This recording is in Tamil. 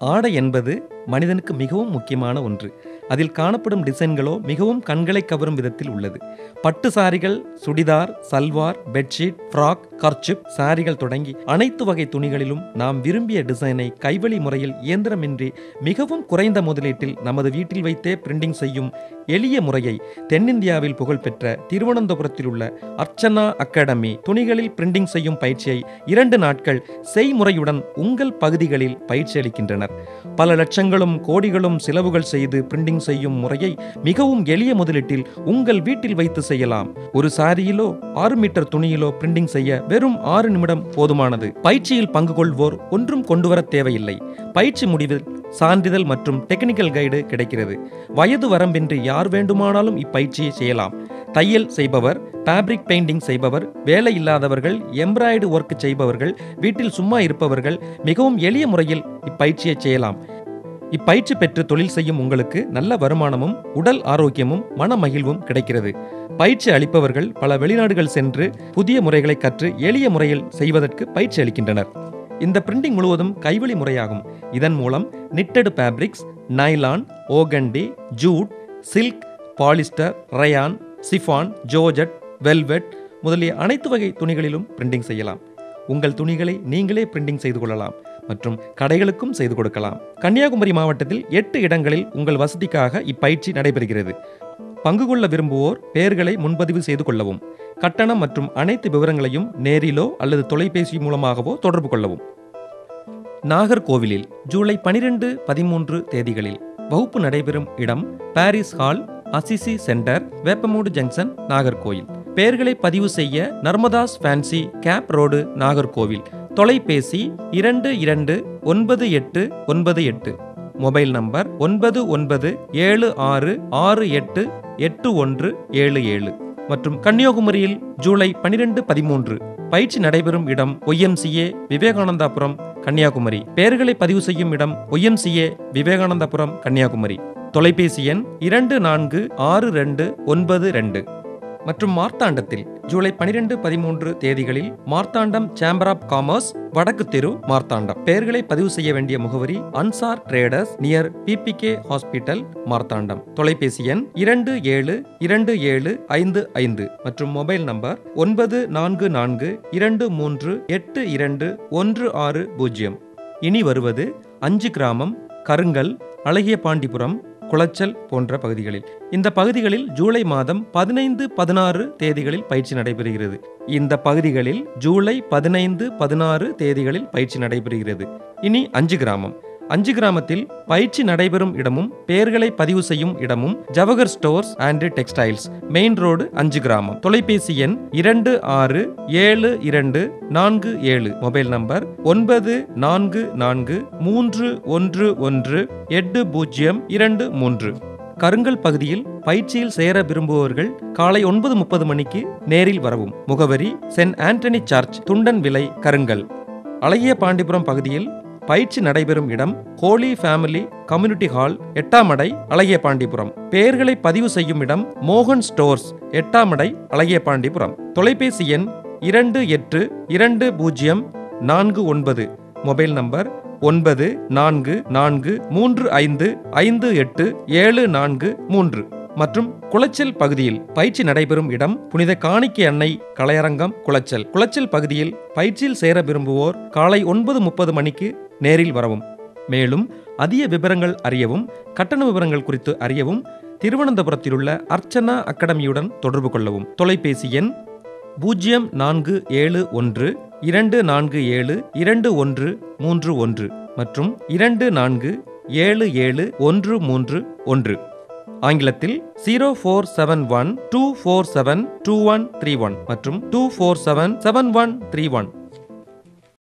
ஆடை என்பது மனிதனுக்கு மிகவும் முக்கியமான ஒன்று. அதில் காணப்படும் டிசைன்களோ மிகவும் கண்களை கவரும் விதத்தில் உள்ளது. பட்டு சாரிகள், churidar, salwar, bedsheet, frock, kerchief, சாரிகள் தொடங்கி அனைத்து வகை துணிகளிலும் நாம் விரும்பிய டிசைனை கைவழி முறையில் இயந்திரமின்றி மிகவும் குறைந்த முதலீட்டில் நமது வீட்டில் வைத்தே பிரிண்டிங் செய்யும் எளிய முறையை தென்னிந்தியாவில் புகழ்பெற்ற திருவனந்தபுரத்தில் உள்ள அர்ச்சனா அகாடமி துணிகளில் பிரிண்டிங் செய்யும் பயிற்சியை 2 நாட்கள் செய்முறையுடன் உங்கள் பகுதிகளில் பயிற்சி அளிக்கின்றனர். பல லட்சங்களும் கோடிகளும் செலவுகள் செய்து பிரிண்டிங் செய்யும் முறையை மிகவும் எளிய முதலீட்டில் உங்கள் வீட்டில் வைத்து செய்யலாம். ஒரு சாரியிலோ 6 மீட்டர் துணியிலோ பிரிண்டிங் செய்ய வெறும் 6 நிமிடம் போதுமானது. பயிற்சியில் பங்கு கொள்வோர் ஒன்றும் கொண்டுவர தேவையில்லை. பயிற்சி முடிவில் சான்றிதழ் மற்றும் டெக்னிக்கல் கைடு கிடைக்கிறது. வயது வரம்பின்றி யார் வேண்டுமானாலும் இப்பயிற்சியை செய்யலாம். தையல் செய்பவர், ஃபேப்ரிக் பெயிண்டிங் செய்பவர், வேலை இல்லாதவர்கள், எம்ப்ராய்டரி ஒர்க் செய்பவர்கள், வீட்டில் சும்மா இருப்பவர்கள் மிகவும் எளிய முறையில் இப்பயிற்சியை செய்யலாம். இப்பயிற்சி பெற்று தொழில் செய்யும் உங்களுக்கு நல்ல வருமானமும் உடல் ஆரோக்கியமும் மன மகிழ்வும் கிடைக்கிறது. பயிற்சி அளிப்பவர்கள் பல வெளிநாடுகள் சென்று புதிய முறைகளை கற்று எளிய முறையில் செய்வதற்கு பயிற்சி அளிக்கின்றனர். இந்த பிரிண்டிங் முழுவதும் கைவழி முறையாகும். இதன் மூலம் knitted fabrics, nylon, organdy, jute, silk, polyester, rayon, chiffon, georgette, velvet முதலிய அனைத்து வகை துணிகளிலும் பிரிண்டிங் செய்யலாம். உங்கள் துணிகளை நீங்களே பிரிண்டிங் செய்து கொள்ளலாம் மற்றும் கடைகளுக்கும் செய்து கொடுக்கலாம். கன்னியாகுமரி மாவட்டத்தில் 8 இடங்களில் உங்கள் வசதிக்காக இப்பயிற்சி நடைபெறுகிறது. பங்கு கொள்ள விரும்புவோர் பெயர்களை முன்பதிவு செய்து கொள்ளவும். கட்டணம் மற்றும் அனைத்து விவரங்களையும் நேரிலோ அல்லது தொலைபேசி மூலமாகவோ தொடர்பு கொள்ளவும். நாகர்கோவிலில் ஜூலை 12, 13 தேதிகளில் வகுப்பு நடைபெறும் இடம் Paris hall, Assisi centre, Veppamoodu junction, Nagercoil. பெயர்களை பதிவு செய்ய Narmadas fancy, cape road, Nagercoil. தொலைபேசி 229898. மொபைல் நம்பர் 9976688177 மற்றும் கன்னியாகுமரியில் ஜூலை 12, 13 பயிற்சி நடைபெறும் இடம் YMCA, விவேகானந்தாபுரம், கன்னியாகுமரி. பெயர்களை பதிவு செய்யும் இடம் YMCA, விவேகானந்தாபுரம், கன்னியாகுமரி. தொலைபேசி எண் 246292 மற்றும் மார்த்தாண்டத்தில் ஜூலை 12, 13 தேதிகளில் மார்த்தாண்டம் சேம்பர் ஆஃப் காமர்ஸ், வடக்கு தெரு, மார்த்தாண்டம். பெயர்களை பதிவு செய்ய வேண்டிய முகவரி Ansar traders near PPK hospital, Marthandam. தொலைபேசி எண் 272755 மற்றும் மொபைல் நம்பர் 9442382160. இனி வருவது 5 கிராமம், கருங்கல், அழகிய பாண்டிபுரம், குளச்சல் போன்ற பகுதிகளில். இந்த பகுதிகளில் ஜூலை மாதம் 15, 16 தேதிகளில் பயிற்சி நடைபெறுகிறது. இந்த பகுதிகளில் ஜூலை 15, 16 தேதிகளில் பயிற்சி நடைபெறுகிறது. இனி 5 கிராமம். 5 கிராமத்தில் பயிற்சி நடைபெறும் இடமும் பெயர்களை பதிவு செய்யும் இடமும் Jawahar stores and textiles, main road, 5 கிராமம். தொலைபேசி எண் 267247. Mobile number 9443118023. கருங்கல் பகுதியில் பயிற்சியில் சேர விரும்புபவர்கள் காலை 9:30 மணிக்கு நேரில் வரவும். முகவரி சென்ட் ஆண்டனி சர்ச், துண்டன் விலை, கருங்கல். அழகிய பாண்டிபுரம் பகுதியில் பயிற்சி நடைபெறும் இடம் ஹோலி ஃபேமிலி கம்யூனிட்டி ஹால், 8ஆம் அடை, அழகிய பாண்டிபுரம். பெயர்களை பதிவு செய்யும் இடம் மோகன் ஸ்டோர்ஸ், 8ஆம் அடை, அழகிய பாண்டிபுரம். தொலைபேசி எண் 282049. மொபைல் நம்பர் 9443555874 மற்றும் குளச்சல் பகுதியில் பயிற்சி நடைபெறும் இடம் புனித காணிக்கை அன்னை கலையரங்கம், குளச்சல். குளச்சல் பகுதியில் பயிற்சியில் சேர விரும்புவோர் காலை 9:30 மணிக்கு நேரில் வரவும். மேலும் அதிக விவரங்கள் அறியவும், கட்டண விவரங்கள் குறித்து அறியவும் திருவனந்தபுரத்தில் உள்ள அர்ச்சனா அகாடமியுடன் தொடர்பு கொள்ளவும். தொலைபேசி எண் 0472472131 மற்றும் 24771331. ஆங்கிலத்தில் 0471247231 மற்றும் 24771131.